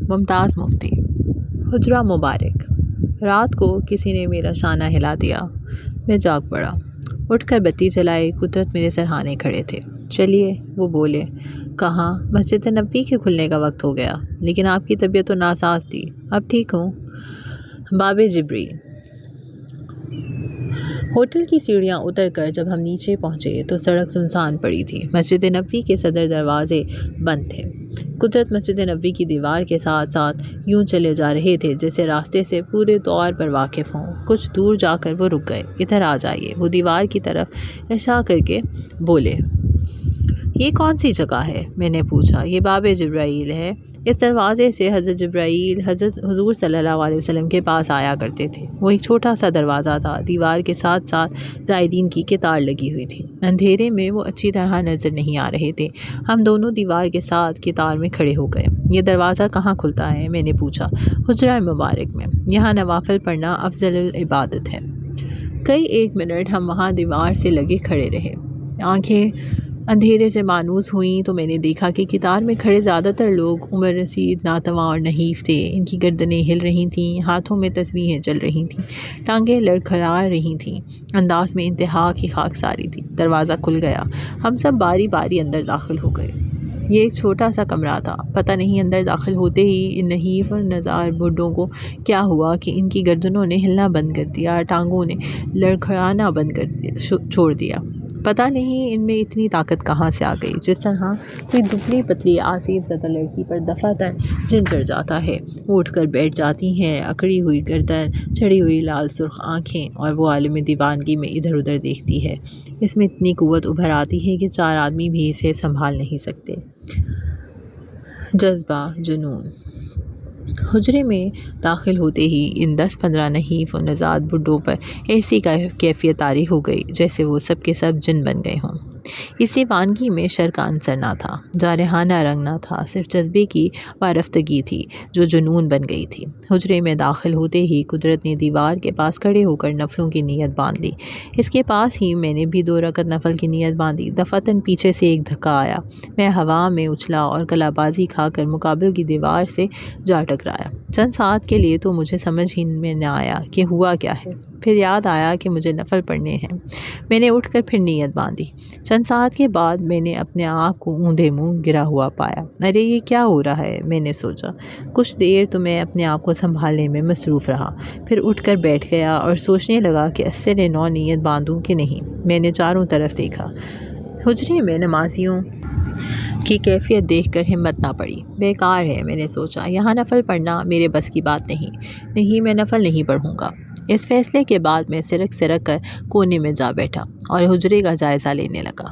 ممتاز مفتی۔ حجرہ مبارک۔ رات کو کسی نے میرا شانہ ہلا دیا، میں جاگ پڑا۔ اٹھ کر بتی جلائی، قدرت میرے سرہانے کھڑے تھے۔ چلیے، وہ بولے۔ کہاں؟ مسجد نبوی کے کھلنے کا وقت ہو گیا، لیکن آپ کی طبیعت تو ناساز تھی، اب ٹھیک ہوں؟ باب جبریل۔ ہوٹل کی سیڑھیاں اتر کر جب ہم نیچے پہنچے تو سڑک سنسان پڑی تھی۔ مسجد نبوی کے صدر دروازے بند تھے۔ قدرت مسجد نبوی کی دیوار کے ساتھ ساتھ یوں چلے جا رہے تھے جیسے راستے سے پورے طور پر واقف ہوں۔ کچھ دور جا کر وہ رک گئے۔ ادھر آ جائیے، وہ دیوار کی طرف اشارہ کر کے بولے۔ یہ کون سی جگہ ہے؟ میں نے پوچھا۔ یہ باب جبرائیل ہے۔ اس دروازے سے حضرت جبرائیل حضور صلی اللہ علیہ وسلم کے پاس آیا کرتے تھے۔ وہ ایک چھوٹا سا دروازہ تھا، دیوار کے ساتھ ساتھ زائرین کی قطار لگی ہوئی تھی۔ اندھیرے میں وہ اچھی طرح نظر نہیں آ رہے تھے۔ ہم دونوں دیوار کے ساتھ قطار میں کھڑے ہو گئے۔ یہ دروازہ کہاں کھلتا ہے؟ میں نے پوچھا۔ حجرہ مبارک میں، یہاں نوافل پڑھنا افضل العبادت ہے۔ کئی ایک منٹ ہم وہاں دیوار سے لگے کھڑے رہے۔ آنکھیں اندھیرے سے مانوس ہوئیں تو میں نے دیکھا کہ قطار میں کھڑے زیادہ تر لوگ عمر رسید، ناتواں اور نحیف تھے۔ ان کی گردنیں ہل رہی تھیں، ہاتھوں میں تسبیحیں چل رہی تھیں، ٹانگیں لڑکھڑا رہی تھیں، انداز میں انتہا کی خاکساری تھی۔ دروازہ کھل گیا، ہم سب باری باری اندر داخل ہو گئے۔ یہ ایک چھوٹا سا کمرہ تھا۔ پتہ نہیں اندر داخل ہوتے ہی ان نحیف اور نزار بڈھوں کو کیا ہوا کہ ان کی گردنوں نے ہلنا بند کر دیا، ٹانگوں نے لڑکھڑانا بند کر چھوڑ دیا۔ پتہ نہیں ان میں اتنی طاقت کہاں سے آ گئی، جس طرح کوئی دبلی پتلی آصف زدہ لڑکی پر دفعتاً جن چڑھ جاتا ہے۔ وہ اٹھ کر بیٹھ جاتی ہیں، اکڑی ہوئی گردن، چڑھی ہوئی لال سرخ آنکھیں، اور وہ عالم دیوانگی میں ادھر ادھر دیکھتی ہے۔ اس میں اتنی قوت ابھر آتی ہے کہ 4 آدمی بھی اسے سنبھال نہیں سکتے۔ جذبہ، جنون۔ حجرے میں داخل ہوتے ہی ان 10-15 نحیف و نژاد بڈھوں پر ایسی کیفیت طاری ہو گئی جیسے وہ سب کے سب جن بن گئے ہوں۔ اس دیوانگی میں شر کا عنصر نہ تھا، جارحانہ رنگ نہ تھا، صرف جذبے کی وارفتگی تھی جو جنون بن گئی تھی۔ حجرے میں داخل ہوتے ہی قدرت نے دیوار کے پاس کھڑے ہو کر نفلوں کی نیت باندھ لی۔ اس کے پاس ہی میں نے بھی 2 رکعت نفل کی نیت باندھی۔ دفعتاً پیچھے سے ایک دھکا آیا، میں ہوا میں اچھلا اور کلا بازی کھا کر مقابل کی دیوار سے جا ٹکرایا۔ چند ساتھ کے لیے تو مجھے سمجھ ہی میں نہ آیا کہ ہوا کیا ہے۔ پھر یاد آیا کہ مجھے نفل پڑھنے ہیں۔ میں نے اٹھ کر پھر نیت باندھی۔ چند ساتھ کے بعد میں نے اپنے آپ کو اوندھے منہ گرا ہوا پایا۔ ارے یہ کیا ہو رہا ہے، میں نے سوچا۔ کچھ دیر تو میں اپنے آپ کو سنبھالنے میں مصروف رہا، پھر اٹھ کر بیٹھ گیا اور سوچنے لگا کہ اسرِ نو نیت باندھوں کہ نہیں۔ میں نے چاروں طرف دیکھا۔ حجرے میں نمازیوں کی کیفیت دیکھ کر ہمت نہ پڑی۔ بیکار ہے، میں نے سوچا، یہاں نفل پڑھنا میرے بس کی بات نہیں، میں نفل نہیں پڑھوں گا۔ اس فیصلے کے بعد میں سرک کر کونے میں جا بیٹھا اور حجرے کا جائزہ لینے لگا۔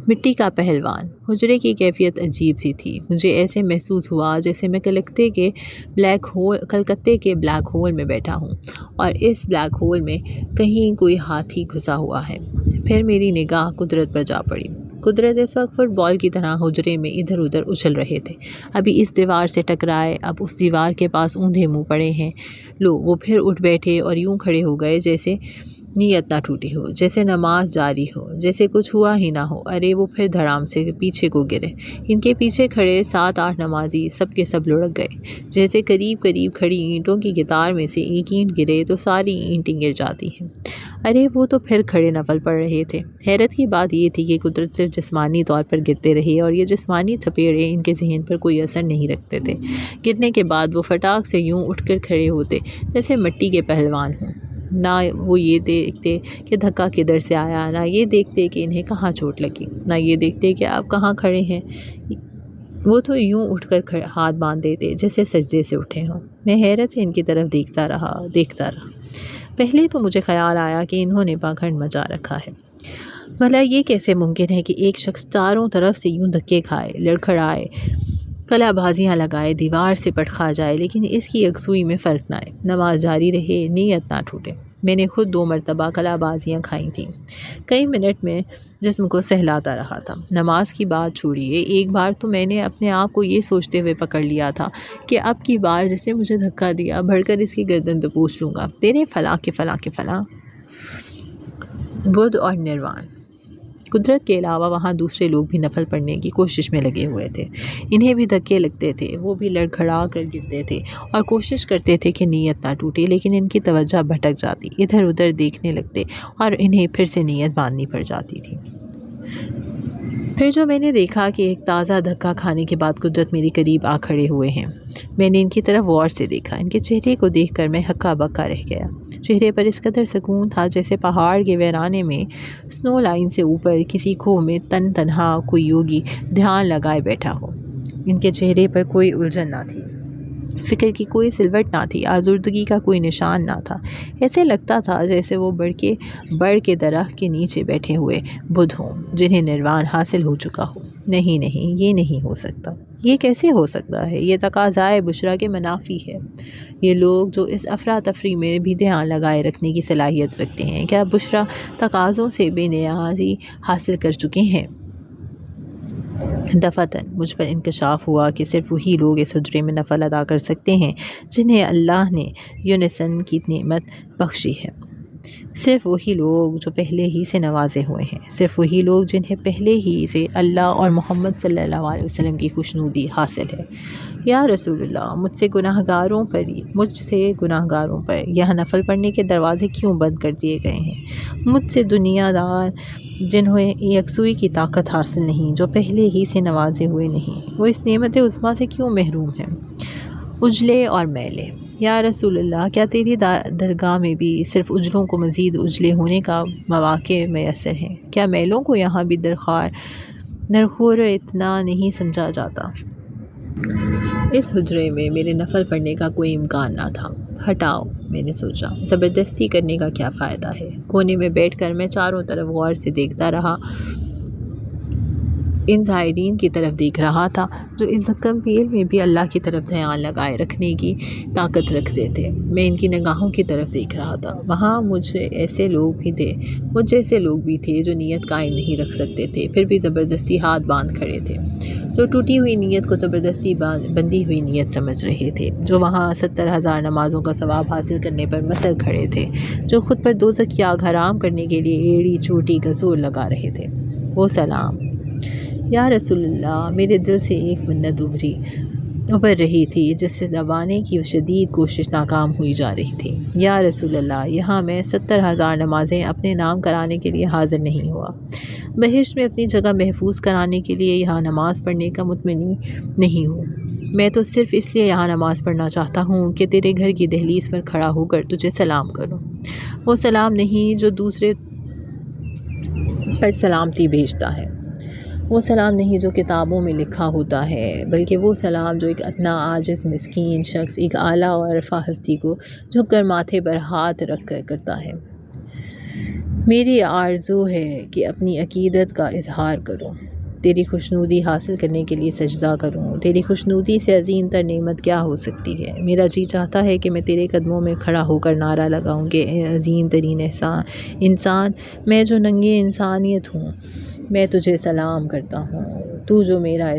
مٹی کا پہلوان۔ حجرے کی کیفیت عجیب سی تھی۔ مجھے ایسے محسوس ہوا جیسے میں کلکتے کے بلیک ہول میں بیٹھا ہوں اور اس بلیک ہول میں کہیں کوئی ہاتھی گھسا ہوا ہے۔ پھر میری نگاہ قدرت پر جا پڑی۔ قدرت اس وقت فٹ بال کی طرح حجرے میں ادھر ادھر اچھل رہے تھے۔ ابھی اس دیوار سے ٹکرائے، اب اس دیوار کے پاس اوندھے منہ پڑے ہیں۔ لو، وہ پھر اٹھ بیٹھے اور یوں کھڑے ہو گئے جیسے نیت نہ ٹوٹی ہو، جیسے نماز جاری ہو، جیسے کچھ ہوا ہی نہ ہو۔ ارے وہ پھر دھڑام سے پیچھے کو گرے۔ ان کے پیچھے کھڑے 7-8 نمازی سب کے سب لڑک گئے۔ جیسے قریب کھڑی اینٹوں کی قطار میں سے ایک اینٹ گرے تو ساری اینٹیں گر جاتی ہیں۔ ارے وہ تو پھر کھڑے نفل پڑھ رہے تھے۔ حیرت کی بات یہ تھی کہ قدرت صرف جسمانی طور پر گرتے رہے اور یہ جسمانی تھپیڑے ان کے ذہن پر کوئی اثر نہیں رکھتے تھے۔ گرنے کے بعد وہ فٹاک سے یوں اٹھ کر کھڑے ہوتے جیسے مٹی کے پہلوان ہوں۔ نہ وہ یہ دیکھتے کہ دھکا کدھر سے آیا، نہ یہ دیکھتے کہ انہیں کہاں چوٹ لگی، نہ یہ دیکھتے کہ آپ کہاں کھڑے ہیں۔ وہ تو یوں اٹھ کر ہاتھ باندھ دیتے جیسے سجدے سے اٹھے ہوں۔ میں حیرت سے ان کی طرف دیکھتا رہا۔ پہلے تو مجھے خیال آیا کہ انہوں نے پاکھنڈ مچا رکھا ہے۔ بھلا یہ کیسے ممکن ہے کہ ایک شخص چاروں طرف سے یوں دھکے کھائے، لڑکھڑائے، کلا بازیاں لگائے، دیوار سے پٹ کھا جائے، لیکن اس کی یکسوئی میں فرق نہ آئے، نماز جاری رہے، نیت نہ ٹوٹے۔ میں نے خود 2 مرتبہ کلا بازیاں کھائی تھیں۔ کئی منٹ میں جسم کو سہلاتا رہا تھا۔ نماز کی بات چھوڑیے، ایک بار تو میں نے اپنے آپ کو یہ سوچتے ہوئے پکڑ لیا تھا کہ اب کی بار جس نے مجھے دھکا دیا بڑھ کر اس کی گردن تو پوچھ لوں گا، تیرے فلاں کے فلاں کے فلاں۔ بدھ اور نروان۔ قدرت کے علاوہ وہاں دوسرے لوگ بھی نفل پڑھنے کی کوشش میں لگے ہوئے تھے۔ انہیں بھی دھکے لگتے تھے، وہ بھی لڑکھڑا کر گرتے تھے اور کوشش کرتے تھے کہ نیت نہ ٹوٹے، لیکن ان کی توجہ بھٹک جاتی، ادھر ادھر دیکھنے لگتے اور انہیں پھر سے نیت باندھنی پڑ جاتی تھی۔ پھر جو میں نے دیکھا کہ ایک تازہ دھکا کھانے کے بعد قدرت میری قریب آ کھڑے ہوئے ہیں۔ میں نے ان کی طرف غور سے دیکھا، ان کے چہرے کو دیکھ کر میں ہکا بکا رہ گیا۔ چہرے پر اس قدر سکون تھا جیسے پہاڑ کے ویرانے میں سنو لائن سے اوپر کسی کھو میں تنہا کوئی یوگی دھیان لگائے بیٹھا ہو۔ ان کے چہرے پر کوئی الجھن نہ تھی، فکر کی کوئی سلوٹ نہ تھی، آزردگی کا کوئی نشان نہ تھا۔ ایسے لگتا تھا جیسے وہ بڑھ کے درخت کے نیچے بیٹھے ہوئے بدھ ہوں جنہیں نروان حاصل ہو چکا ہو۔ نہیں، یہ نہیں ہو سکتا۔ یہ کیسے ہو سکتا ہے؟ یہ تقاضائے بشرا کے منافی ہے۔ یہ لوگ جو اس افراتفری میں بھی دھیان لگائے رکھنے کی صلاحیت رکھتے ہیں، کیا بشرا تقاضوں سے بے نیازی حاصل کر چکے ہیں؟ دفعتاً مجھ پر انکشاف ہوا کہ صرف وہی لوگ اس حجرے میں نفل ادا کر سکتے ہیں جنہیں اللہ نے یونسن کی نعمت بخشی ہے، صرف وہی لوگ جو پہلے ہی سے نوازے ہوئے ہیں، صرف وہی لوگ جنہیں پہلے ہی سے اللہ اور محمد صلی اللہ علیہ وسلم کی خوشنودی حاصل ہے۔ یا رسول اللہ، مجھ سے گناہگاروں پر یہاں نفل پڑھنے کے دروازے کیوں بند کر دیے گئے ہیں؟ مجھ سے دنیا دار جنہیں یکسوئی کی طاقت حاصل نہیں، جو پہلے ہی سے نوازے ہوئے نہیں، وہ اس نعمت عظمیٰ سے کیوں محروم ہیں؟ اجلے اور میلے، یا رسول اللہ، کیا تیری درگاہ میں بھی صرف اجلوں کو مزید اجلے ہونے کا مواقع میسر ہیں؟ کیا میلوں کو یہاں بھی درخور اتنا نہیں سمجھا جاتا؟ اس حجرے میں میرے نفل پڑھنے کا کوئی امکان نہ تھا۔ ہٹاؤ، میں نے سوچا، زبردستی کرنے کا کیا فائدہ ہے؟ کونے میں بیٹھ کر میں چاروں طرف غور سے دیکھتا رہا، ان زائرین کی طرف دیکھ رہا تھا جو اس دھکم پیل میں بھی اللہ کی طرف دھیان لگائے رکھنے کی طاقت رکھتے تھے۔ میں ان کی نگاہوں کی طرف دیکھ رہا تھا۔ وہاں مجھ جیسے لوگ بھی تھے جو نیت قائم نہیں رکھ سکتے تھے، پھر بھی زبردستی ہاتھ باندھ کھڑے تھے، جو ٹوٹی ہوئی نیت کو زبردستی بندھی ہوئی نیت سمجھ رہے تھے، جو وہاں 70,000 نمازوں کا ثواب حاصل کرنے پر مصر کھڑے تھے، جو خود پر دوزخ کی آگ حرام کرنے کے لیے ایڑی چوٹی کا زور لگا رہے تھے۔ وہ سلام، یا رسول اللہ، میرے دل سے ایک منت ابھر رہی تھی جس سے دبانے کی شدید کوشش ناکام ہوئی جا رہی تھی۔ یا رسول اللہ، یہاں میں 70,000 نمازیں اپنے نام کرانے کے لیے حاضر نہیں ہوا، بہشت میں اپنی جگہ محفوظ کرانے کے لیے یہاں نماز پڑھنے کا مطمئن نہیں ہوں۔ میں تو صرف اس لیے یہاں نماز پڑھنا چاہتا ہوں کہ تیرے گھر کی دہلیز پر کھڑا ہو کر تجھے سلام کروں، وہ سلام نہیں جو دوسرے پر سلامتی بھیجتا ہے، وہ سلام نہیں جو کتابوں میں لکھا ہوتا ہے، بلکہ وہ سلام جو ایک ادنا عاجز مسکین شخص ایک اعلیٰ اور رفیع ہستی کو جھک کر ماتھے پر ہاتھ رکھ کر کرتا ہے۔ میری آرزو ہے کہ اپنی عقیدت کا اظہار کروں، تیری خوشنودی حاصل کرنے کے لیے سجدہ کروں۔ تیری خوشنودی سے عظیم تر نعمت کیا ہو سکتی ہے؟ میرا جی چاہتا ہے کہ میں تیرے قدموں میں کھڑا ہو کر نعرہ لگاؤں کہ اے عظیم ترین انسان، میں جو ننگے انسانیت ہوں، میں تجھے سلام کرتا ہوں۔ تو جو میرا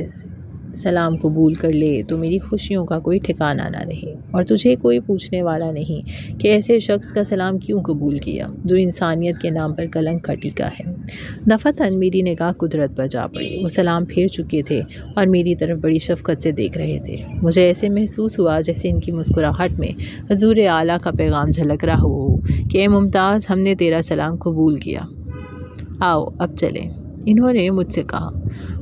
سلام قبول کر لے تو میری خوشیوں کا کوئی ٹھکانہ نہ رہے، اور تجھے کوئی پوچھنے والا نہیں کہ ایسے شخص کا سلام کیوں قبول کیا جو انسانیت کے نام پر کلنک کا ٹیکا ہے۔ دفعتاً میری نگاہ قدرت پر جا پڑی۔ وہ سلام پھیر چکے تھے اور میری طرف بڑی شفقت سے دیکھ رہے تھے۔ مجھے ایسے محسوس ہوا جیسے ان کی مسکراہٹ میں حضور اعلیٰ کا پیغام جھلک رہا ہو کہ اے ممتاز، ہم نے تیرا سلام قبول کیا، آؤ اب چلیں، انہوں نے مجھ سے کہا۔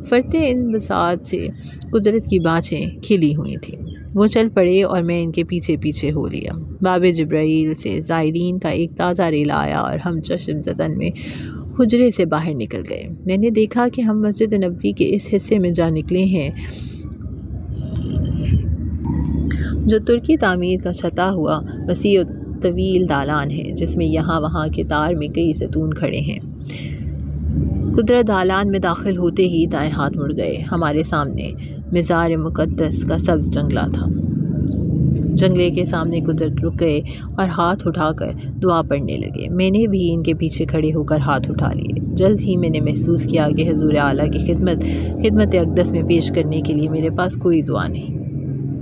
فرتے انبساط سے قدرت کی بانچیں کھلی ہوئی تھیں۔ وہ چل پڑے اور میں ان کے پیچھے پیچھے ہو لیا۔ باب جبرائیل سے زائرین کا ایک تازہ ریلا آیا اور ہم چشم زدن میں حجرے سے باہر نکل گئے۔ میں نے دیکھا کہ ہم مسجد نبوی کے اس حصے میں جا نکلے ہیں جو ترکی تعمیر کا چھتا ہوا وسیع و طویل دالان ہے، جس میں یہاں وہاں کے تار میں کئی ستون کھڑے ہیں۔ قدرت دالان میں داخل ہوتے ہی دائیں ہاتھ مڑ گئے۔ ہمارے سامنے مزار مقدس کا سبز جنگلہ تھا۔ جنگلے کے سامنے قدرت رک گئے اور ہاتھ اٹھا کر دعا پڑھنے لگے۔ میں نے بھی ان کے پیچھے کھڑے ہو کر ہاتھ اٹھا لیے۔ جلد ہی میں نے محسوس کیا کہ حضور اعلیٰ کی خدمت اقدس میں پیش کرنے کے لیے میرے پاس کوئی دعا نہیں۔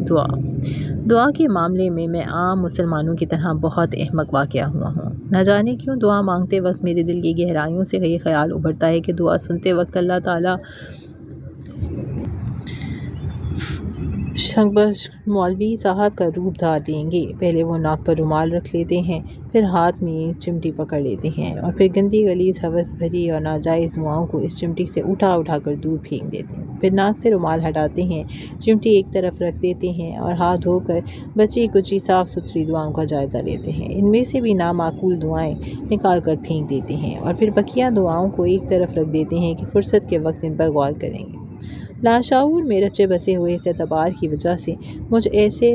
دعا کے معاملے میں میں عام مسلمانوں کی طرح بہت احمق واقع ہوا ہوں۔ نہ جانے کیوں دعا مانگتے وقت میرے دل کی گہرائیوں سے یہ خیال ابھرتا ہے کہ دعا سنتے وقت اللہ تعالیٰ شنکبخش مولوی صاحب کا روپ دھار لیں گے۔ پہلے وہ ناک پر رومال رکھ لیتے ہیں، پھر ہاتھ میں چمٹی پکڑ لیتے ہیں اور پھر گندی غلیظ ہوس بھری اور ناجائز دعاؤں کو اس چمٹی سے اٹھا کر دور پھینک دیتے ہیں۔ پھر ناک سے رومال ہٹاتے ہیں، چمٹی ایک طرف رکھ دیتے ہیں اور ہاتھ دھو کر بچی کچی صاف ستھری دعاؤں کا جائزہ لیتے ہیں۔ ان میں سے بھی نامعقول دعائیں نکال کر پھینک دیتے ہیں اور پھر بقیہ دعاؤں کو ایک طرف رکھ دیتے ہیں کہ فرصت کے وقت ان پر غور کریں گے۔ لاشعور میں رچے بسے ہوئے اس اعتبار کی وجہ سے مجھ ایسے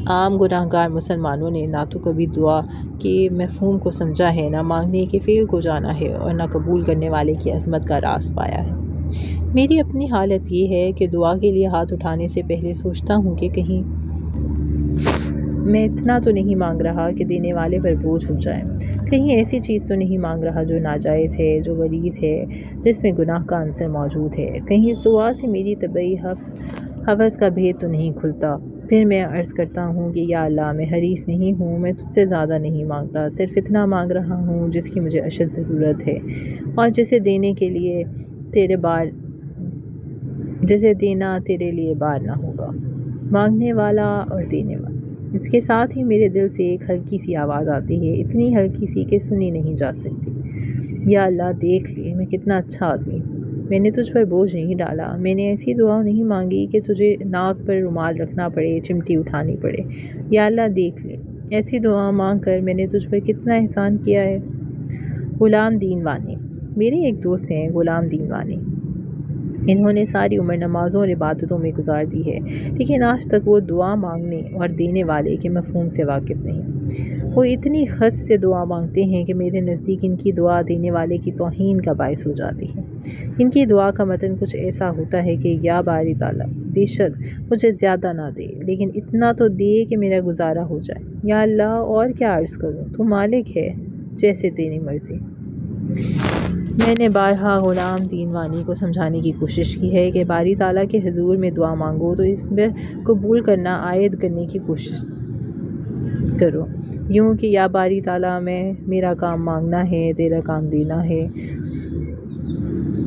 عام گناہگار مسلمانوں نے نہ تو کبھی دعا کے مفہوم کو سمجھا ہے، نہ مانگنے کے فعل کو جانا ہے اور نہ قبول کرنے والے کی عظمت کا راز پایا ہے۔ میری اپنی حالت یہ ہے کہ دعا کے لیے ہاتھ اٹھانے سے پہلے سوچتا ہوں کہ کہیں میں اتنا تو نہیں مانگ رہا کہ دینے والے پر بوجھ ہو جائے، کہیں ایسی چیز تو نہیں مانگ رہا جو ناجائز ہے، جو غلیظ ہے، جس میں گناہ کا عنصر موجود ہے، کہیں اس دعا سے میری طبعی ہوس کا بھید تو نہیں کھلتا۔ پھر میں عرض کرتا ہوں کہ یا اللہ، میں حریص نہیں ہوں، میں تجھ سے زیادہ نہیں مانگتا، صرف اتنا مانگ رہا ہوں جس کی مجھے اشد ضرورت ہے اور جسے دینا تیرے لیے بار نہ ہوگا، مانگنے والا اور دینے والا۔ اس کے ساتھ ہی میرے دل سے ایک ہلکی سی آواز آتی ہے، اتنی ہلکی سی کہ سنی نہیں جا سکتی، یا اللہ دیکھ لے میں کتنا اچھا آدمی ہوں، میں نے تجھ پر بوجھ نہیں ڈالا، میں نے ایسی دعا نہیں مانگی کہ تجھے ناک پر رومال رکھنا پڑے، چمٹی اٹھانی پڑے، یا اللہ دیکھ لے ایسی دعا مانگ کر میں نے تجھ پر کتنا احسان کیا ہے۔ غلام دین وانی۔ میرے ایک دوست ہیں غلام دین وانی، انہوں نے ساری عمر نمازوں اور عبادتوں میں گزار دی ہے، لیکن آج تک وہ دعا مانگنے اور دینے والے کے مفہوم سے واقف نہیں۔ وہ اتنی خس سے دعا مانگتے ہیں کہ میرے نزدیک ان کی دعا دینے والے کی توہین کا باعث ہو جاتی ہے۔ ان کی دعا کا متن کچھ ایسا ہوتا ہے کہ یا باری تعالیٰ، بے شک مجھے زیادہ نہ دے، لیکن اتنا تو دے کہ میرا گزارا ہو جائے، یا اللہ اور کیا عرض کروں، تو مالک ہے، جیسے تیری مرضی۔ میں نے بارہا غلام دین وانی کو سمجھانے کی کوشش کی ہے کہ باری تعالیٰ کے حضور میں دعا مانگو تو اس پر قبول کرنا عائد کرنے کی کوشش کرو، یوں کہ یا باری تعالیٰ میرا کام مانگنا ہے، تیرا کام دینا ہے،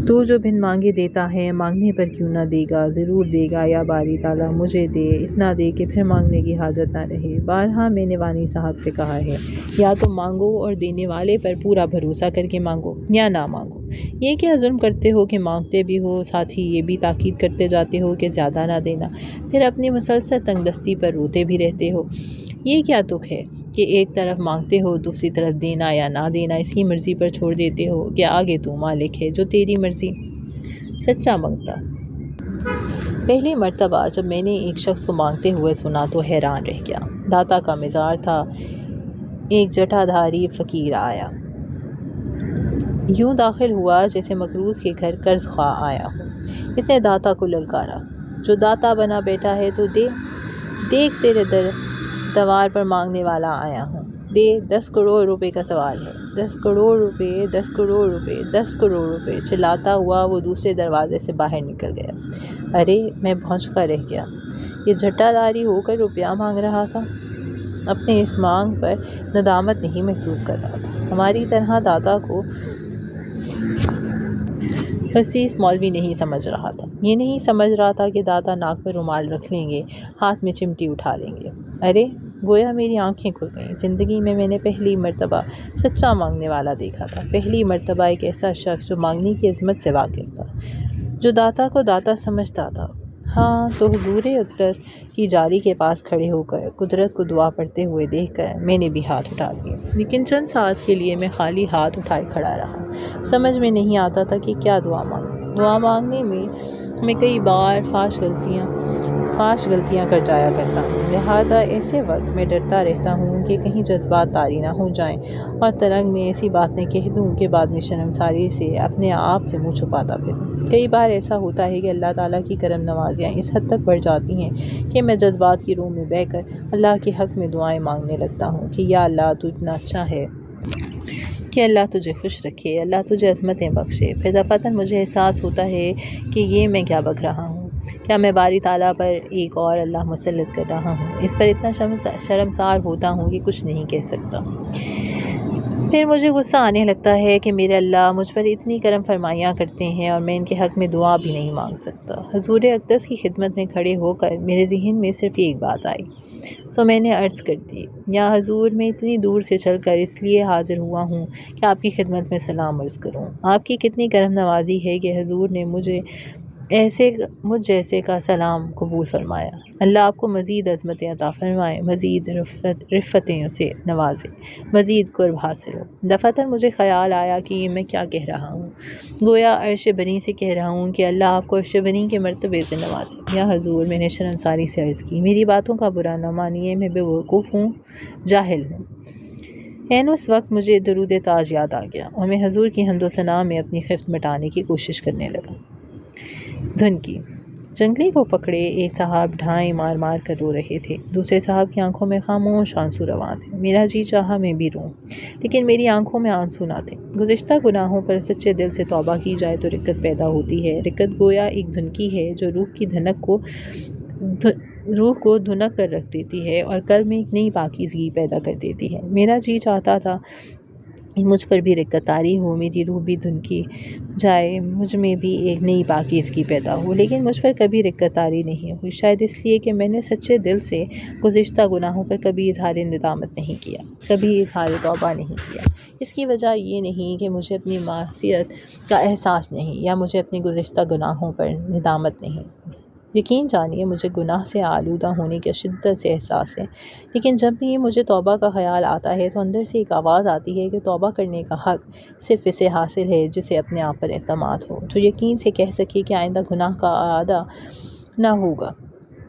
تو جو بن مانگے دیتا ہے، مانگنے پر کیوں نہ دے گا، ضرور دے گا، یا باری تعالیٰ مجھے دے، اتنا دے کہ پھر مانگنے کی حاجت نہ رہے۔ بارہا میں نے وانی صاحب سے کہا ہے، یا تو مانگو اور دینے والے پر پورا بھروسہ کر کے مانگو، یا نہ مانگو۔ یہ کیا ظلم کرتے ہو کہ مانگتے بھی ہو، ساتھ ہی یہ بھی تاکید کرتے جاتے ہو کہ زیادہ نہ دینا، پھر اپنی مسلسل تنگ دستی پر روتے بھی رہتے ہو۔ یہ کیا تک ہے کہ ایک طرف مانگتے ہو، دوسری طرف دینا یا نہ دینا اس کی مرضی پر چھوڑ دیتے ہو کہ آگے تو مالک ہے، جو تیری مرضی۔ سچا مانگتا۔ پہلی مرتبہ جب میں نے ایک شخص کو مانگتے ہوئے سنا تو حیران رہ گیا۔ داتا کا مزاج تھا، ایک جٹا دھاری فقیر آیا، یوں داخل ہوا جیسے مقروض کے گھر قرض خواہ آیا ہو۔ اس نے داتا کو للکارا، جو داتا بنا بیٹھا ہے تو دے، دیکھ تیرے دوار پر مانگنے والا آیا ہوں، دے، 10 کروڑ روپے کا سوال ہے، 10 کروڑ روپے، 10 کروڑ روپے، 10 کروڑ روپے، چلاتا ہوا وہ دوسرے دروازے سے باہر نکل گیا۔ ارے میں بھونچکا رہ گیا، یہ جھٹا داری ہو کر روپیہ مانگ رہا تھا، اپنے اس مانگ پر ندامت نہیں محسوس کر رہا تھا۔ ہماری طرح داتا کو خسیس مولوی نہیں سمجھ رہا تھا، یہ نہیں سمجھ رہا تھا کہ داتا ناک پر رومال رکھ لیں گے، ہاتھ میں چمٹی اٹھا لیں گے۔ ارے گویا میری آنکھیں کھل گئیں، زندگی میں میں نے پہلی مرتبہ سچا مانگنے والا دیکھا تھا، پہلی مرتبہ ایک ایسا شخص جو مانگنے کی عظمت سے واقف تھا، جو داتا کو داتا سمجھتا تھا۔ ہاں تو حضور اقدس کی جالی کے پاس کھڑے ہو کر قدرت کو دعا پڑھتے ہوئے دیکھ کر میں نے بھی ہاتھ اٹھا دیے، لیکن چند ساعت کے لیے میں خالی ہاتھ اٹھائے کھڑا رہا۔ سمجھ میں نہیں آتا تھا کہ کیا دعا مانگوں۔ دعا مانگنے میں کئی بار فاش غلطیاں کر جایا کرتا ہوں، لہٰذا ایسے وقت میں ڈرتا رہتا ہوں کہ کہیں جذبات طاری نہ ہو جائیں اور ترنگ میں ایسی باتیں کہہ دوں کہ بعد میں شرمساری سے اپنے آپ سے منہ چھپاتا پھروں۔ کئی بار ایسا ہوتا ہے کہ اللہ تعالیٰ کی کرم نوازیاں اس حد تک بڑھ جاتی ہیں کہ میں جذبات کی روح میں بہہ کر اللہ کے حق میں دعائیں مانگنے لگتا ہوں کہ یا اللہ تو اتنا اچھا ہے کہ اللہ تجھے خوش رکھے، اللہ تجھے عظمتیں بخشے۔ پھر دفعتاً مجھے احساس ہوتا ہے کہ یہ میں کیا بک رہا ہوں، کیا میں باری تعالیٰ پر ایک اور اللہ مسلط کر رہا ہوں؟ اس پر اتنا شرمسار ہوتا ہوں کہ کچھ نہیں کہہ سکتا۔ پھر مجھے غصہ آنے لگتا ہے کہ میرے اللہ مجھ پر اتنی کرم فرمائیاں کرتے ہیں اور میں ان کے حق میں دعا بھی نہیں مانگ سکتا۔ حضور اقدس کی خدمت میں کھڑے ہو کر میرے ذہن میں صرف ایک بات آئی، سو میں نے عرض کر دی، یا حضور میں اتنی دور سے چل کر اس لیے حاضر ہوا ہوں کہ آپ کی خدمت میں سلام عرض کروں۔ آپ کی کتنی کرم نوازی ہے کہ حضور نے مجھ جیسے کا سلام قبول فرمایا۔ اللہ آپ کو مزید عظمتیں عطا فرمائے، مزید رفتیں سے نوازے، مزید قرب حاصل ہو۔ دفعتاً مجھے خیال آیا کہ یہ میں کیا کہہ رہا ہوں، گویا عرش بنی سے کہہ رہا ہوں کہ اللہ آپ کو عرش بنی کے مرتبے سے نوازے۔ یا حضور، میں نے شرمساری سے عرض کی، میری باتوں کا برا نہ مانیے، میں بے وقوف ہوں، جاہل ہوں۔ اس وقت مجھے درود تاج یاد آ گیا اور میں حضور کی حمد و ثنا میں اپنی خفت مٹانے کی کوشش کرنے لگا۔ دھن کی جنگلی کو پکڑے ایک صاحب ڈھائیں مار مار کر رو رہے تھے، دوسرے صاحب کی آنکھوں میں خاموش آنسو رواں تھے۔ میرا جی چاہا میں بھی روں، لیکن میری آنکھوں میں آنسو نہ تھے۔ گزشتہ گناہوں پر سچے دل سے توبہ کی جائے تو رقت پیدا ہوتی ہے۔ رقت گویا ایک دھنکی ہے جو روح کو دھنک کر رکھ دیتی ہے اور قلب میں ایک نئی پاکیزگی پیدا کر دیتی ہے۔ میرا جی چاہتا تھا کہ مجھ پر بھی رقت طاری ہو، میری روح بھی دھنکی جائے، مجھ میں بھی ایک نئی پاکیزگی پیدا ہو، لیکن مجھ پر کبھی رقت طاری نہیں ہوئی، شاید اس لیے کہ میں نے سچے دل سے گزشتہ گناہوں پر کبھی اظہار ندامت نہیں کیا، کبھی اظہار توبہ نہیں کیا۔ اس کی وجہ یہ نہیں کہ مجھے اپنی معصیت کا احساس نہیں یا مجھے اپنے گزشتہ گناہوں پر ندامت نہیں۔ یقین جانیے مجھے گناہ سے آلودہ ہونے کا شدت سے احساس ہے، لیکن جب بھی مجھے توبہ کا خیال آتا ہے تو اندر سے ایک آواز آتی ہے کہ توبہ کرنے کا حق صرف اسے حاصل ہے جسے اپنے آپ پر اعتماد ہو، جو یقین سے کہہ سکے کہ آئندہ گناہ کا اعادہ نہ ہوگا۔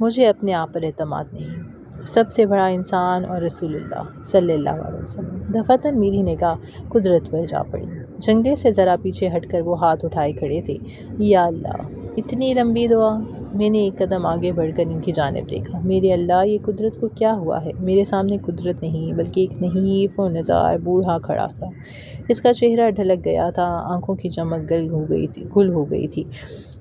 مجھے اپنے آپ پر اعتماد نہیں، سب سے بڑا انسان اور رسول اللہ صلی اللہ علیہ وسلم۔ دفعتاً میری نگاہ قدرت پر جا پڑی۔ جنگلے سے ذرا پیچھے ہٹ کر وہ ہاتھ اٹھائے کھڑے تھے۔ یا اللہ، اتنی لمبی دعا! میں نے ایک قدم آگے بڑھ کر ان کی جانب دیکھا۔ میرے اللہ، یہ قدرت کو کیا ہوا ہے؟ میرے سامنے قدرت نہیں بلکہ ایک نحیف و نزار بوڑھا کھڑا تھا۔ اس کا چہرہ ڈھلک گیا تھا، آنکھوں کی چمک گل ہو گئی تھی،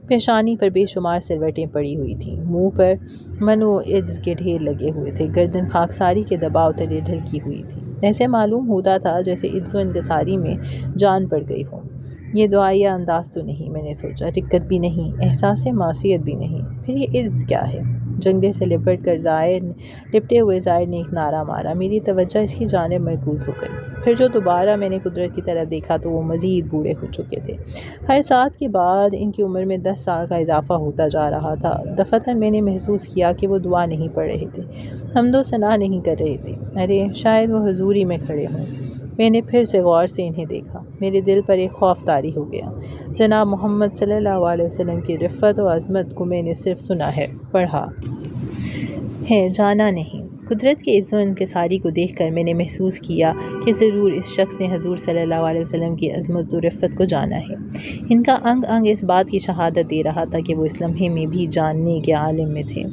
پیشانی پر بے شمار سلوٹیں پڑی ہوئی تھیں، منہ پر من و عجز کے ڈھیر لگے ہوئے تھے، گردن خاکساری کے دباؤ تلے ڈھلکی ہوئی تھی۔ ایسے معلوم ہوتا تھا جیسے عجز و انکساری میں جان پڑ گئی ہو۔ یہ دعائیہ انداز تو نہیں، میں نے سوچا، رقت بھی نہیں، احساس معصیت بھی نہیں، پھر یہ عجز کیا ہے؟ جنگلے سے لپٹے ہوئے زائر نے ایک نعرہ مارا، میری توجہ اس کی جانب مرکوز ہو گئی۔ پھر جو دوبارہ میں نے قدرت کی طرف دیکھا تو وہ مزید بوڑھے ہو چکے تھے۔ ہر ساتھ کے بعد ان کی عمر میں 10 سال کا اضافہ ہوتا جا رہا تھا۔ دفعتاً میں نے محسوس کیا کہ وہ دعا نہیں پڑھ رہے تھے، حمد و ثنا نہیں کر رہے تھے، ارے شاید وہ حضوری میں کھڑے ہوں۔ میں نے پھر سے غور سے انہیں دیکھا، میرے دل پر ایک خوف طاری ہو گیا۔ جناب محمد صلی اللہ علیہ وسلم کی رفت و عظمت کو میں نے صرف سنا ہے، پڑھا ہے، جانا نہیں۔ قدرت کے عز و انکساری کو دیکھ کر میں نے محسوس کیا کہ ضرور اس شخص نے حضور صلی اللہ علیہ وسلم کی عظمت و رفت کو جانا ہے۔ ان کا انگ انگ اس بات کی شہادت دے رہا تھا کہ وہ اس لمحے میں بھی جاننے کے عالم میں تھے۔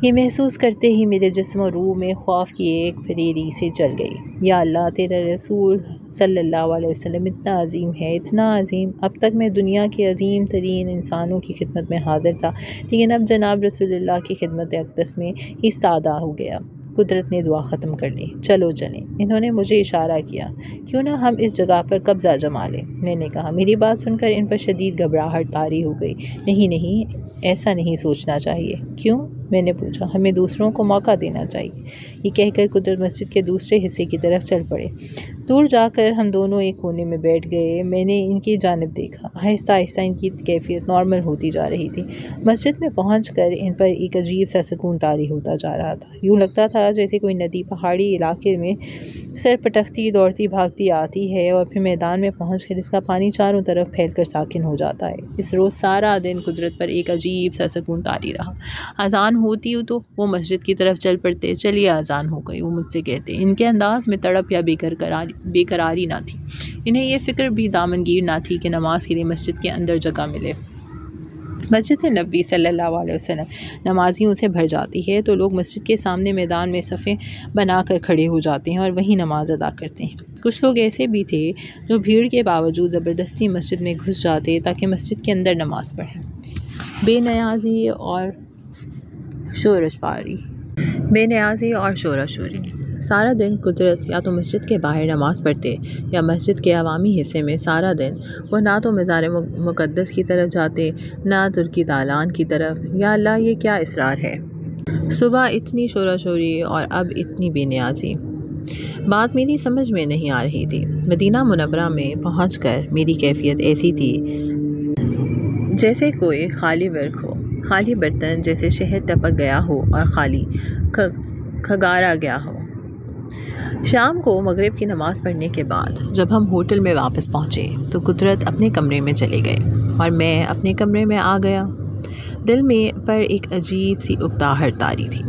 یہ محسوس کرتے ہی میرے جسم و روح میں خوف کی ایک پھریری سے چل گئی۔ یا اللہ، تیرا رسول صلی اللہ علیہ وسلم اتنا عظیم ہے، اتنا عظیم۔ اب تک میں دنیا کے عظیم ترین انسانوں کی خدمت میں حاضر تھا، لیکن اب جناب رسول اللہ کی خدمت اقدس میں استادہ ہو گیا۔ قدرت نے دعا ختم کر لی۔ چلو چلیں، انہوں نے مجھے اشارہ کیا، کیوں نہ ہم اس جگہ پر قبضہ جما لیں؟ میں نے کہا۔ میری بات سن کر ان پر شدید گھبراہٹ طاری ہو گئی۔ نہیں نہیں، ایسا نہیں سوچنا چاہیے۔ کیوں؟ میں نے پوچھا۔ ہمیں دوسروں کو موقع دینا چاہیے۔ یہ کہہ کر قدرت مسجد کے دوسرے حصے کی طرف چل پڑے۔ دور جا کر ہم دونوں ایک کونے میں بیٹھ گئے۔ میں نے ان کی جانب دیکھا، آہستہ آہستہ ان کی کیفیت نارمل ہوتی جا رہی تھی۔ مسجد میں پہنچ کر ان پر ایک عجیب سا سکون طاری ہوتا جا رہا تھا۔ یوں لگتا تھا جیسے کوئی ندی پہاڑی علاقے میں سر پٹکتی دوڑتی بھاگتی آتی ہے اور پھر میدان میں پہنچ کر اس کا پانی چاروں طرف پھیل کر ساکن ہو جاتا ہے۔ اس روز سارا دن قدرت پر ایک عجیب سا سکون طاری رہا۔ اذان ہوتی ہو تو وہ مسجد کی طرف چل پڑتے، چلیے اذان ہو گئی، وہ مجھ سے کہتے۔ ان کے انداز میں تڑپ یا بے قراری نہ تھی، انہیں یہ فکر بھی دامنگیر نہ تھی کہ نماز کے لیے مسجد کے اندر جگہ ملے۔ مسجد نبوی صلی اللہ علیہ وسلم نمازیوں سے بھر جاتی ہے تو لوگ مسجد کے سامنے میدان میں صفیں بنا کر کھڑے ہو جاتے ہیں اور وہیں نماز ادا کرتے ہیں۔ کچھ لوگ ایسے بھی تھے جو بھیڑ کے باوجود زبردستی مسجد میں گھس جاتے تاکہ مسجد کے اندر نماز پڑھیں۔ بے نیازی اور شورا شوری۔ سارا دن قدرت یا تو مسجد کے باہر نماز پڑھتے یا مسجد کے عوامی حصے میں سارا دن وہ نہ تو مزار مقدس کی طرف جاتے نہ ترکی دالان کی طرف۔ یا اللہ، یہ کیا اسرار ہے! صبح اتنی شورا شوری اور اب اتنی بے نیازی۔ بات میری سمجھ میں نہیں آ رہی تھی۔ مدینہ منورہ میں پہنچ کر میری کیفیت ایسی تھی جیسے کوئی خالی ورق ہو، خالی برتن جیسے شہد ٹپک گیا ہو اور خالی کھگارا گیا ہو۔ شام کو مغرب کی نماز پڑھنے کے بعد جب ہم ہوٹل میں واپس پہنچے تو قدرت اپنے کمرے میں چلے گئے اور میں اپنے کمرے میں آ گیا۔ دل میں پر ایک عجیب سی اکتاہٹ طاری تھی۔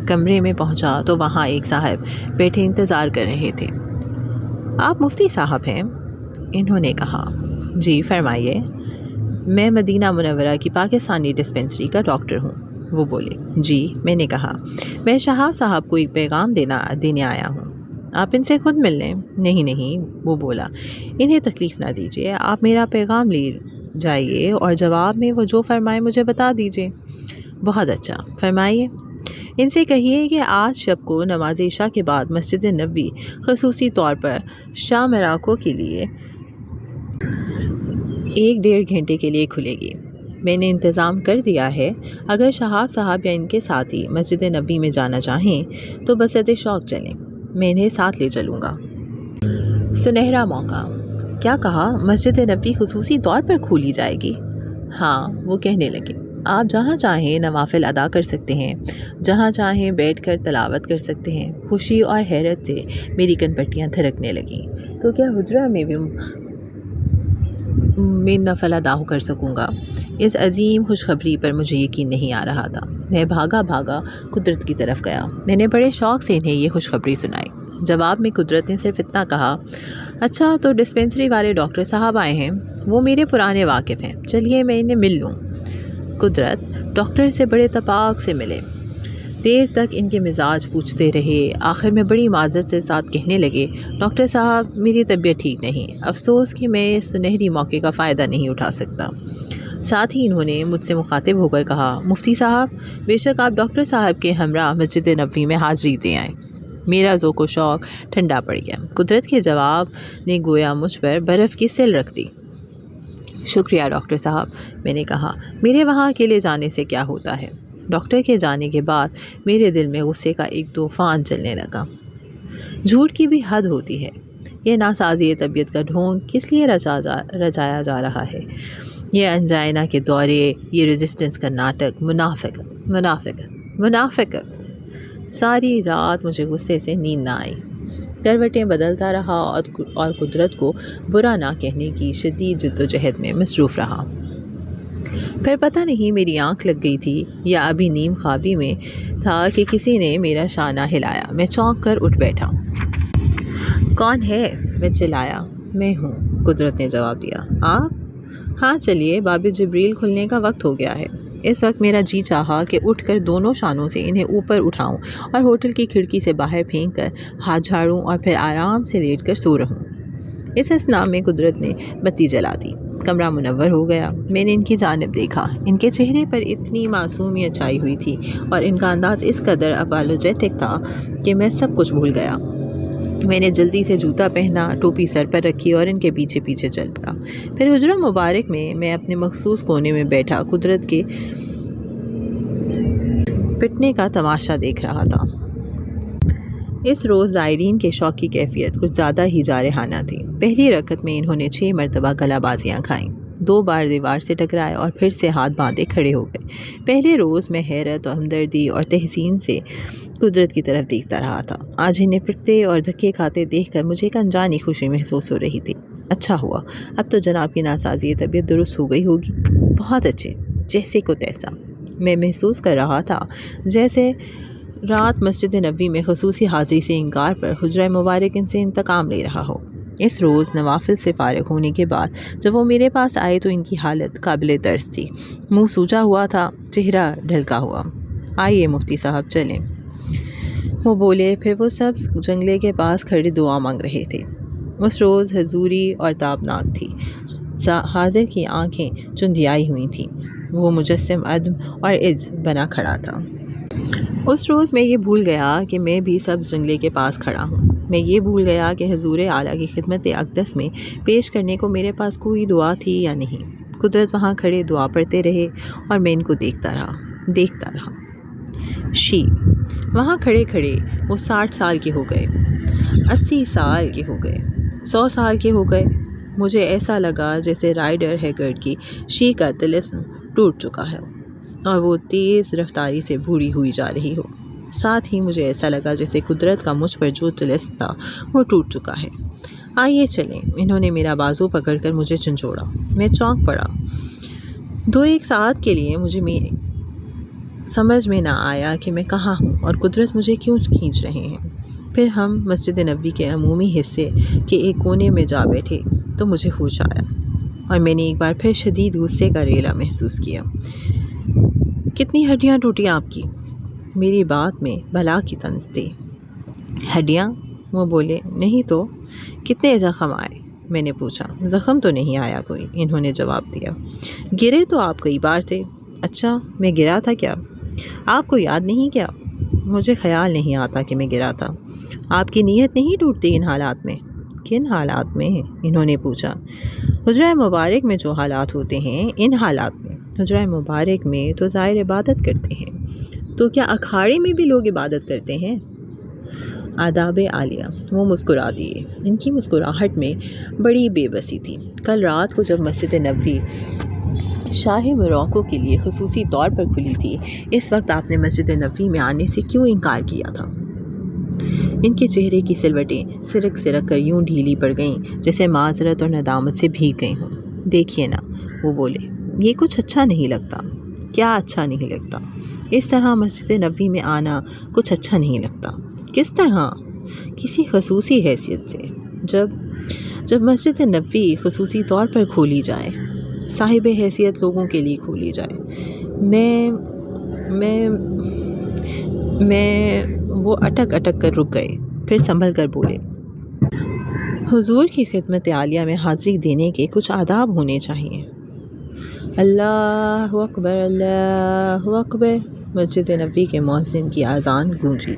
کمرے میں پہنچا تو وہاں ایک صاحب بیٹھے انتظار کر رہے تھے۔ آپ مفتی صاحب ہیں؟ انہوں نے کہا۔ جی فرمائیے۔ میں مدینہ منورہ کی پاکستانی ڈسپنسری کا ڈاکٹر ہوں، وہ بولے۔ جی، میں نے کہا، میں شہاب صاحب کو ایک پیغام دینے آیا ہوں، آپ ان سے خود مل لیں۔ نہیں، وہ بولا، انہیں تکلیف نہ دیجیے، آپ میرا پیغام لے جائیے اور جواب میں وہ جو فرمائے مجھے بتا دیجیے۔ بہت اچھا، فرمائیے۔ ان سے کہیے کہ آج شب کو نماز عشاء کے بعد مسجد نبوی خصوصی طور پر شام راکوں کے لیے 1-1.5 گھنٹے کے لیے کھلے گی۔ میں نے انتظام کر دیا ہے، اگر شہاب صاحب یا ان کے ساتھی مسجد نبوی میں جانا چاہیں تو بسط شوق چلیں، میں انہیں ساتھ لے چلوں گا۔ سنہرا موقع۔ کیا کہا؟ مسجد نبوی خصوصی طور پر کھولی جائے گی؟ ہاں، وہ کہنے لگے، آپ جہاں چاہیں نوافل ادا کر سکتے ہیں، جہاں چاہیں بیٹھ کر تلاوت کر سکتے ہیں۔ خوشی اور حیرت سے میری کنپٹیاں تھرکنے لگیں۔ تو کیا حجرہ میں بھی میں نفل ادا کر سکوں گا؟ اس عظیم خوشخبری پر مجھے یقین نہیں آ رہا تھا۔ میں بھاگا قدرت کی طرف گیا۔ میں نے بڑے شوق سے انہیں یہ خوشخبری سنائی۔ جواب میں قدرت نے صرف اتنا کہا، اچھا تو ڈسپنسری والے ڈاکٹر صاحب آئے ہیں، وہ میرے پرانے واقف ہیں، چلیے میں انہیں مل لوں۔ قدرت ڈاکٹر سے بڑے اتفاق سے ملے، دیر تک ان کے مزاج پوچھتے رہے، آخر میں بڑی معذرت کے ساتھ کہنے لگے، ڈاکٹر صاحب میری طبیعت ٹھیک نہیں، افسوس کہ میں اس سنہری موقع کا فائدہ نہیں اٹھا سکتا۔ ساتھ ہی انہوں نے مجھ سے مخاطب ہو کر کہا، مفتی صاحب بے شک آپ ڈاکٹر صاحب کے ہمراہ مسجد نبوی میں حاضری دے آئیں۔ میرا ذوق و شوق ٹھنڈا پڑ گیا۔ قدرت کے جواب نے گویا مجھ پر برف کی سیل رکھ دی۔ شکریہ ڈاکٹر صاحب، میں نے کہا، میرے وہاں اکیلے جانے سے کیا ہوتا ہے؟ ڈاکٹر کے جانے کے بعد میرے دل میں غصے کا ایک طوفان چلنے لگا۔ جھوٹ کی بھی حد ہوتی ہے۔ یہ ناسازی طبیعت کا ڈھونگ کس لیے رچایا جا رہا ہے؟ یہ انجائنا کے دورے، یہ ریزسٹنس کا ناٹک، منافقت۔ ساری رات مجھے غصے سے نیند نہ آئی۔ کروٹیں بدلتا رہا اور قدرت کو برا نہ کہنے کی شدید جدوجہد میں مصروف رہا۔ پھر پتہ نہیں میری آنکھ لگ گئی تھی یا ابھی نیم خوابی میں تھا کہ کسی نے میرا شانہ ہلایا۔ میں چونک کر اٹھ بیٹھا۔ کون ہے؟ میں چلایا۔ میں ہوں، قدرت نے جواب دیا۔ آپ؟ ہاں چلیے، باب جبریل کھلنے کا وقت ہو گیا ہے۔ اس وقت میرا جی چاہا کہ اٹھ کر دونوں شانوں سے انہیں اوپر اٹھاؤں اور ہوٹل کی کھڑکی سے باہر پھینک کر ہاتھ جھاڑوں اور پھر آرام سے لیٹ کر سو رہوں۔ اس اثناء میں قدرت نے بتی جلا دی، کمرہ منور ہو گیا۔ میں نے ان کی جانب دیکھا، ان کے چہرے پر اتنی معصومیت چھائی ہوئی تھی اور ان کا انداز اس قدر اپالوجیٹک تھا کہ میں سب کچھ بھول گیا۔ میں نے جلدی سے جوتا پہنا، ٹوپی سر پر رکھی اور ان کے پیچھے پیچھے چل پڑا۔ پھر حجرہ مبارک میں اپنے مخصوص کونے میں بیٹھا قدرت کے پٹنے کا تماشا دیکھ رہا تھا۔ اس روز زائرین کے شوق کی کیفیت کچھ زیادہ ہی جارحانہ تھی۔ پہلی رکعت میں انہوں نے 6 مرتبہ گلا بازیاں کھائیں، 2 بار دیوار سے ٹکرائے اور پھر سے ہاتھ باندھے کھڑے ہو گئے۔ پہلے روز میں حیرت اور ہمدردی اور تحسین سے قدرت کی طرف دیکھتا رہا تھا، آج انہیں پٹتے اور دھکے کھاتے دیکھ کر مجھے ایک انجانی خوشی محسوس ہو رہی تھی۔ اچھا ہوا، اب تو جناب کی ناسازی طبیعت درست ہو گئی ہوگی۔ بہت اچھے، جیسے کو تیسا۔ میں محسوس کر رہا تھا جیسے رات مسجد نبوی میں خصوصی حاضری سے انکار پر حجرہ مبارک ان سے انتقام لے رہا ہو۔ اس روز نوافل سے فارغ ہونے کے بعد جب وہ میرے پاس آئے تو ان کی حالت قابل ترس تھی، منہ سوجا ہوا تھا، چہرہ ڈھلکا ہوا۔ آئیے مفتی صاحب چلیں، وہ بولے۔ پھر وہ سب جنگلے کے پاس کھڑے دعا مانگ رہے تھے۔ اس روز حضوری اور تابناک تھی۔ حاضر کی آنکھیں چندیائی ہوئی تھیں، وہ مجسم عدم اور عجز بنا کھڑا تھا۔ اس روز میں یہ بھول گیا کہ میں بھی سبز جنگلے کے پاس کھڑا ہوں۔ میں یہ بھول گیا کہ حضور اعلیٰ کی خدمت اقدس میں پیش کرنے کو میرے پاس کوئی دعا تھی یا نہیں۔ قدرت وہاں کھڑے دعا پڑھتے رہے اور میں ان کو دیکھتا رہا۔ وہاں کھڑے کھڑے وہ 60 سال کے ہو گئے، 80 سال کے ہو گئے، 100 سال کے ہو گئے۔ مجھے ایسا لگا جیسے رائڈر ہیگرڈ کی شی کا طلسم ٹوٹ چکا ہے اور وہ تیز رفتاری سے بوڑھی ہوئی جا رہی ہو۔ ساتھ ہی مجھے ایسا لگا جیسے قدرت کا مجھ پر جو طلسم تھا وہ ٹوٹ چکا ہے۔ آئیے چلیں۔ انہوں نے میرا بازو پکڑ کر مجھے جھنجھوڑا۔ میں چونک پڑا۔ 2-1 ساعت کے لیے مجھے سمجھ میں نہ آیا کہ میں کہاں ہوں اور قدرت مجھے کیوں کھینچ رہے ہیں۔ پھر ہم مسجد نبوی کے عمومی حصے کے ایک کونے میں جا بیٹھے تو مجھے ہوش آیا اور میں نے ایک بار پھر شدید غصے کا ریلا محسوس کیا۔ کتنی ہڈیاں ٹوٹی آپ کی؟ میری بات میں بلا کی طنز تھی۔ ہڈیاں؟ وہ بولے، نہیں تو۔ کتنے زخم آئے؟ میں نے پوچھا۔ زخم تو نہیں آیا کوئی، انہوں نے جواب دیا۔ گرے تو آپ کئی بار تھے۔ اچھا، میں گرا تھا کیا؟ آپ کو یاد نہیں کیا؟ مجھے خیال نہیں آتا کہ میں گرا تھا۔ آپ کی نیت نہیں ٹوٹتی ان حالات میں؟ کن حالات میں؟ انہوں نے پوچھا۔ حجرہ مبارک میں جو حالات ہوتے ہیں ان حالات میں۔ حجرہ مبارک میں تو ظاہر عبادت کرتے ہیں، تو کیا اکھاڑے میں بھی لوگ عبادت کرتے ہیں؟ آداب عالیہ۔ وہ مسکرا دیے۔ ان کی مسکراہٹ میں بڑی بے بسی تھی۔ کل رات کو جب مسجد نبوی شاہ موروکو کے لیے خصوصی طور پر کھلی تھی، اس وقت آپ نے مسجد نبوی میں آنے سے کیوں انکار کیا تھا؟ ان کے چہرے کی سلوٹیں سرک کر یوں ڈھیلی پڑ گئیں جیسے معذرت اور ندامت سے بھیگ گئی ہوں۔ دیکھیے نا، وہ بولے، یہ کچھ اچھا نہیں لگتا۔ کیا اچھا نہیں لگتا؟ اس طرح مسجد نبوی میں آنا کچھ اچھا نہیں لگتا۔ کس طرح؟ کسی خصوصی حیثیت سے۔ جب مسجد نبوی خصوصی طور پر کھولی جائے، صاحب حیثیت لوگوں کے لیے کھولی جائے۔ وہ اٹک کر رک گئے، پھر سنبھل کر بولے، حضور کی خدمت عالیہ میں حاضری دینے کے کچھ آداب ہونے چاہیے۔ اللہ اکبر، اللہ اکبر۔ مسجد نبوی کے مؤذن کی اذان گونجی۔